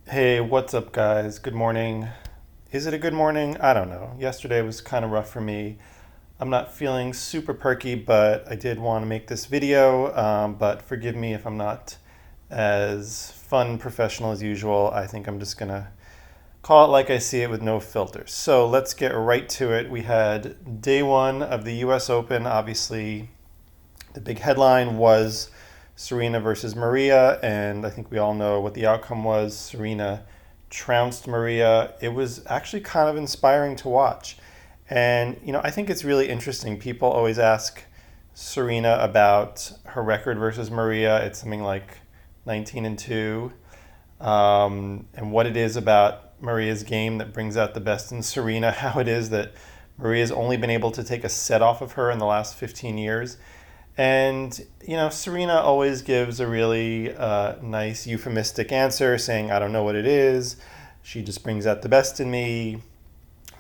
Hey, what's up, guys? Good morning. Is it a good morning? I don't know. Yesterday was kind of rough for me. I'm not feeling super perky, but I did want to make this video. But forgive me if I'm not as fun and professional as usual. I think I'm just gonna call it like I see it with no filters. So let's get right to it. We had day one of the US Open. Obviously, the big headline was Serena versus Maria, and I think we all know what the outcome was. Serena trounced Maria. It was actually kind of inspiring to watch. And, I think it's really interesting. People always ask Serena about her record versus Maria. It's something like 19 and 2. And what it is about Maria's game that brings out the best in Serena, how it is that Maria's only been able to take a set off of her in the last 15 years. And, Serena always gives a really nice euphemistic answer saying, I don't know what it is. She just brings out the best in me.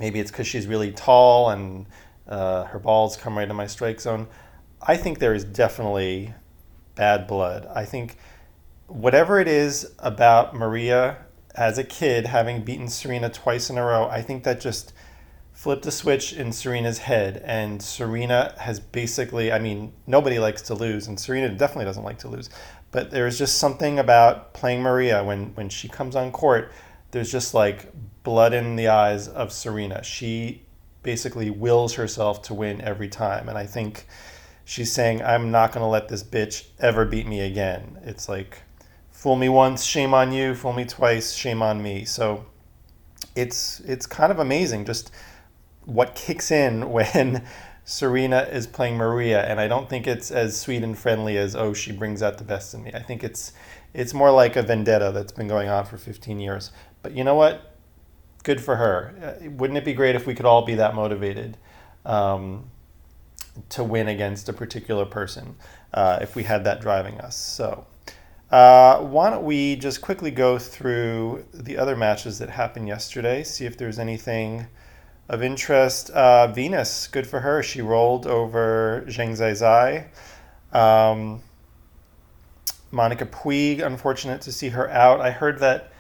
Maybe it's because she's really tall and her balls come right in my strike zone. I think there is definitely bad blood. I think whatever it is about Maria as a kid having beaten Serena twice in a row, I think that just flipped a switch in Serena's head, and Serena has basically, I mean, nobody likes to lose, and Serena definitely doesn't like to lose, but there's just something about playing Maria when she comes on court, there's just like blood in the eyes of Serena. She basically wills herself to win every time, and I think she's saying, I'm not going to let this bitch ever beat me again. It's like, fool me once, shame on you, fool me twice, shame on me. So it's kind of amazing just what kicks in when Serena is playing Maria, and I don't think it's as sweet and friendly as she brings out the best in me. I think it's more like a vendetta that's been going on for 15 years. But you know what? Good for her. Wouldn't it be great if we could all be that motivated um, to win against a particular person if we had that driving us? So. Why don't we just quickly go through the other matches that happened yesterday, see if there's anything of interest. Venus, good for her. She rolled over Zheng Zhaizai. Um, Monica Puig, unfortunate to see her out. I heard that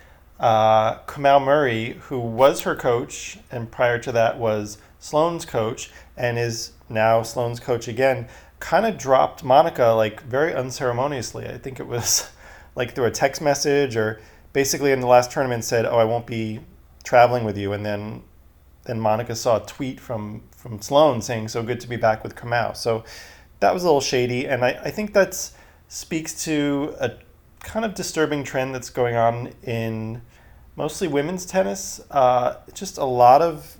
Kamau Murray, who was her coach and prior to that was Sloane's coach and is now Sloane's coach again, kind of dropped Monica like very unceremoniously. I think it was like through a text message or basically in the last tournament said, "Oh, I won't be traveling with you," and then Monica saw a tweet from Sloane saying, "So good to be back with Kamau." So that was a little shady, and I think that speaks to a kind of disturbing trend that's going on in mostly women's tennis. Just a lot of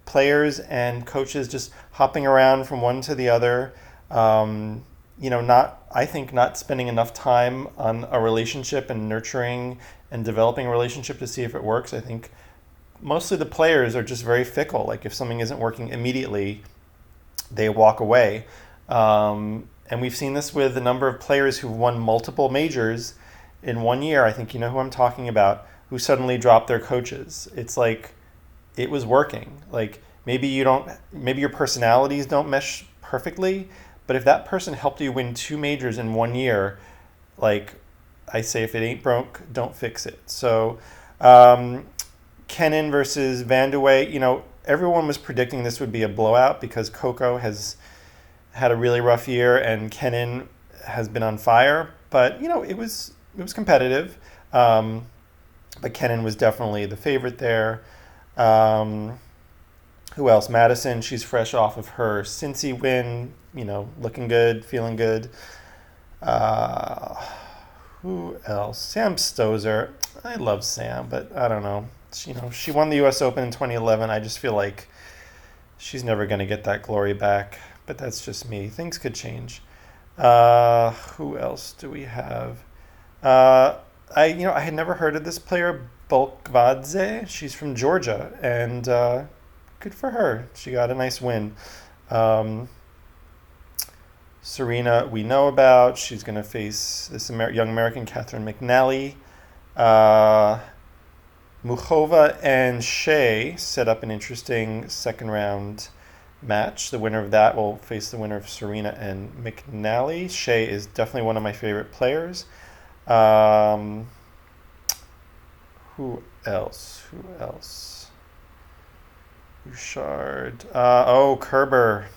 players and coaches just hopping around from one to the other. Not I think not spending enough time on a relationship and nurturing and developing a relationship to see if it works. I think mostly the players are just very fickle. Like if something isn't working immediately, they walk away. And we've seen this with a number of players who've won multiple majors in one year. I think you know who I'm talking about, who suddenly dropped their coaches. It's like it was working. Like maybe your personalities don't mesh perfectly, but if that person helped you win two majors in one year, like I say, if it ain't broke, don't fix it. So um, Kenin versus Van de Wey, everyone was predicting this would be a blowout because Coco has had a really rough year and Kenin has been on fire. But it was competitive. Um, but Kenin was definitely the favorite there. Um, who else? Madison, she's fresh off of her Cincy win, looking good, feeling good. Uh, who else? Sam Stosur. I love Sam, but I don't know. She won the U.S. Open in 2011. I just feel like she's never going to get that glory back. But that's just me. Things could change. Who else do we have? Uh, I had never heard of this player, Bolkvadze. She's from Georgia, and good for her. She got a nice win. Um, Serena, we know about. She's going to face this young American, Catherine McNally. Uh, Muchova and Shea set up an interesting second round match. The winner of that will face the winner of Serena and McNally. Shea is definitely one of my favorite players. Um, Who else? Who else? Bouchard. Oh, Kerber.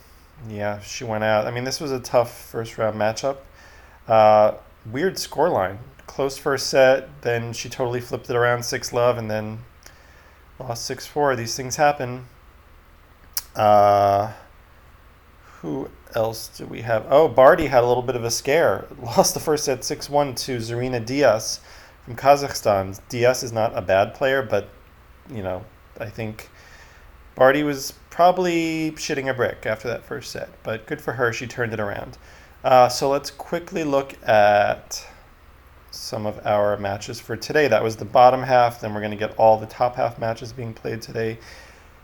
Yeah, she went out. I mean, this was a tough first round matchup. Uh, Weird scoreline. Close first set, then she totally flipped it around 6-love, and then lost 6-4. These things happen. Uh, who else do we have? Oh, Barty had a little bit of a scare. Lost the first set 6-1 to Zarina Diaz from Kazakhstan. Diaz is not a bad player, but, I think Barty was probably shitting a brick after that first set. But good for her. She turned it around. So let's quickly look at some of our matches for today. That was the bottom half. Then we're going to get all the top half matches being played today.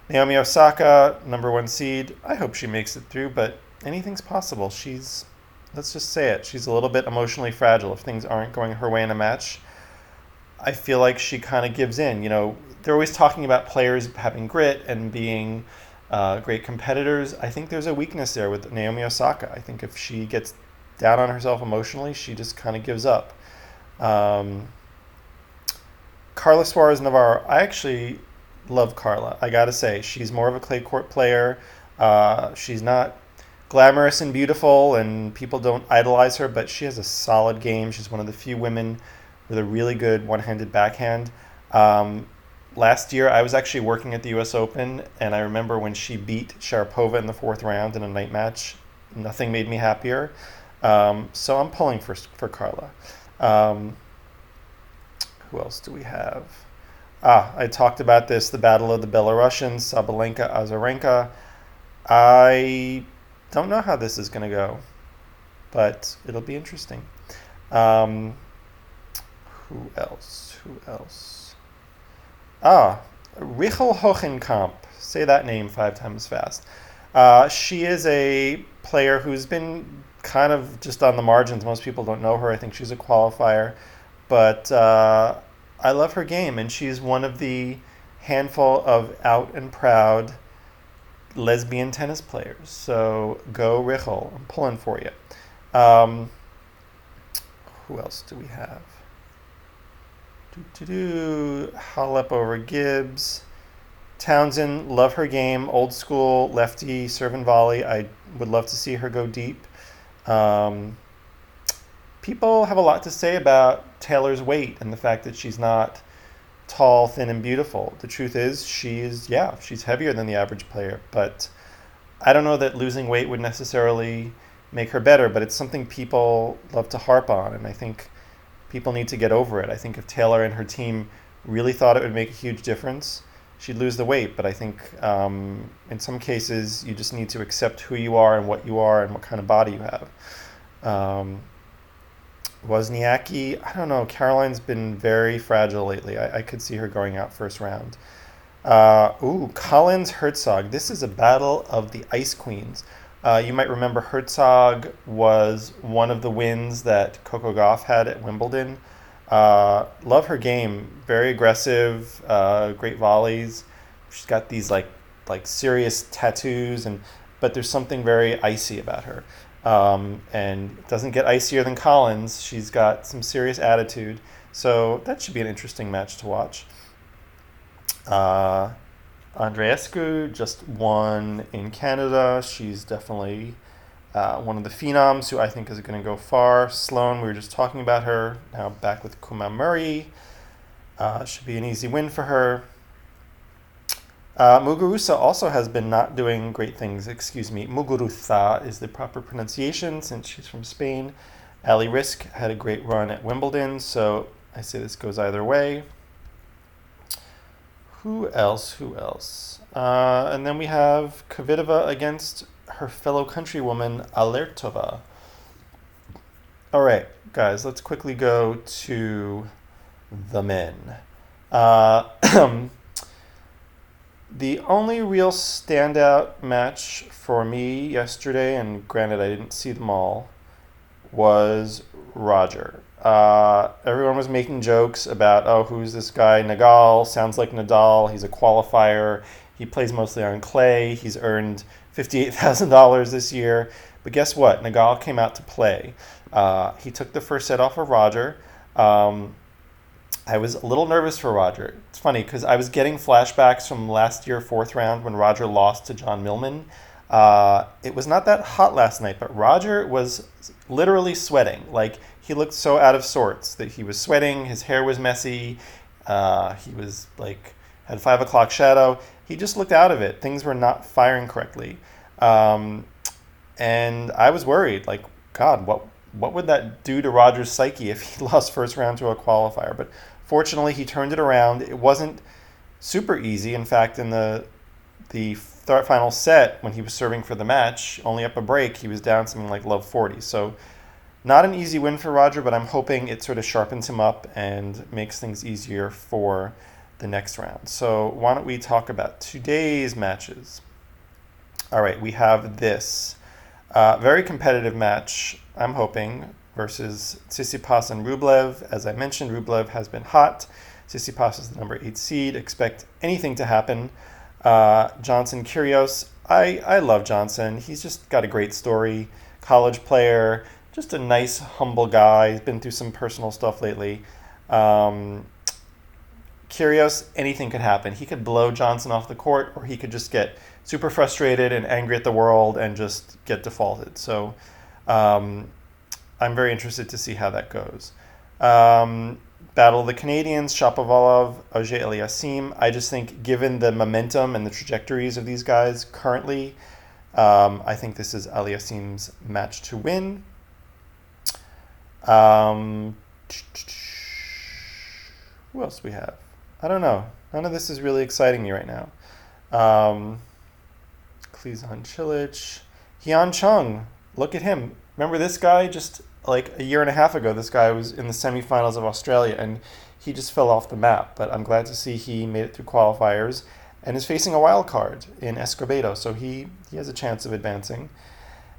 Naomi Osaka, number 1 seed. I hope she makes it through, but anything's possible. Let's just say it, she's a little bit emotionally fragile. If things aren't going her way in a match, I feel like she kind of gives in. They're always talking about players having grit and being great competitors. I think there's a weakness there with Naomi Osaka. I think if she gets down on herself emotionally, she just kind of gives up. Carla Suarez Navarro, I actually love Carla. I gotta say, she's more of a clay court player. She's not glamorous and beautiful, and people don't idolize her, but she has a solid game. She's one of the few women with a really good one-handed backhand. Last year, I was actually working at the U.S. Open, and I remember when she beat Sharapova in the 4th round in a night match, nothing made me happier. So I'm pulling for Carla. Who else do we have? I talked about this, the battle of the Belarusians, Sabalenka, Azarenka. I don't know how this is going to go, but it'll be interesting. Who else? Richel Hogenkamp. Say that name 5 times fast. She is a player who's been kind of just on the margins. Most people don't know her. I think she's a qualifier. But I love her game, and she's one of the handful of out and proud lesbian tennis players. So go Richel. I'm pulling for you. Who else do we have? Halep over Gibbs. Townsend, love her game. Old school lefty serve and volley. I would love to see her go deep. People have a lot to say about Taylor's weight and the fact that she's not tall, thin, and beautiful. The truth is, she's heavier than the average player. But I don't know that losing weight would necessarily make her better, but it's something people love to harp on, and I think people need to get over it. I think if Taylor and her team really thought it would make a huge difference, she'd lose the weight. But I think in some cases, you just need to accept who you are and what kind of body you have. Wozniacki, I don't know. Caroline's been very fragile lately. I could see her going out first round. Collins Herzog. This is a battle of the Ice Queens. You might remember Herzog was one of the wins that Coco Gauff had at Wimbledon. Love her game. Very aggressive, great volleys. She's got these like serious tattoos, but there's something very icy about her. And it doesn't get icier than Collins. She's got some serious attitude. So that should be an interesting match to watch. Andreescu just won in Canada. She's definitely one of the phenoms who I think is going to go far. Sloane, we were just talking about her. Now back with Kuma Murray. Should be an easy win for her. Muguruza also has been not doing great things. Muguruza is the proper pronunciation since she's from Spain. Ali Risk had a great run at Wimbledon, so I say this goes either way. Who else? And then we have Kvitova against her fellow countrywoman, Alertova. All right, guys, let's quickly go to the men. The only real standout match for me yesterday, and granted I didn't see them all, was Roger. Everyone was making jokes about, who's this guy? Nagal, sounds like Nadal. He's a qualifier. He plays mostly on clay. He's earned $58,000 this year. But guess what? Nagal came out to play. He took the first set off of Roger. I was a little nervous for Roger. It's funny because I was getting flashbacks from last year, fourth round, when Roger lost to John Millman. It was not that hot last night, but Roger was literally sweating. Like, he looked so out of sorts that he was sweating, his hair was messy, he was like, had 5 o'clock shadow. He just looked out of it. Things were not firing correctly. Um, and I was worried, like, God, what would that do to Roger's psyche if he lost first round to a qualifier? But fortunately, he turned it around. It wasn't super easy. In fact, in the final set, when he was serving for the match, only up a break, he was down something like love 40. So not an easy win for Roger, but I'm hoping it sort of sharpens him up and makes things easier for the next round. So why don't we talk about today's matches? All right, we have this very competitive match, I'm hoping, versus Tsitsipas and Rublev. As I mentioned, Rublev has been hot. Tsitsipas is the number 8 seed. Expect anything to happen. Johnson Kyrgios. I love Johnson. He's just got a great story. College player, just a nice, humble guy. He's been through some personal stuff lately. Kyrgios, anything could happen. He could blow Johnson off the court, or he could just get super frustrated and angry at the world and just get defaulted. So I'm very interested to see how that goes. Battle of the Canadians, Shapovalov, Auger-Aliassime. I just think, given the momentum and the trajectories of these guys currently, I think this is Aliassime's match to win. Who else do we have? I don't know. None of this is really exciting me right now. Klizan Cilic. Hyun Chung. Look at him. Remember this guy? Just like a year and a half ago, this guy was in the semifinals of Australia, and he just fell off the map. But I'm glad to see he made it through qualifiers and is facing a wild card in Escobedo, so he has a chance of advancing.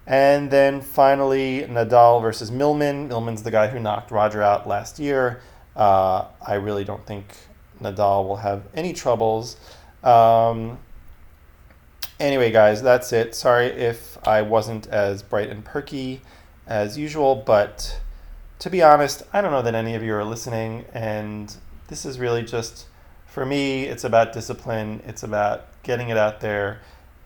And then finally, Nadal versus Millman. Millman's the guy who knocked Roger out last year. I really don't think Nadal will have any troubles. Anyway, guys, that's it. Sorry if I wasn't as bright and perky as usual, but to be honest, I don't know that any of you are listening, and this is really just, for me, it's about discipline. It's about getting it out there,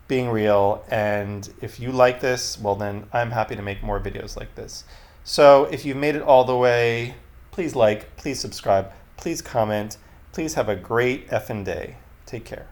being real, and if you like this, well then I'm happy to make more videos like this. So if you've made it all the way, please like, please subscribe, please comment, please have a great effing day. Take care.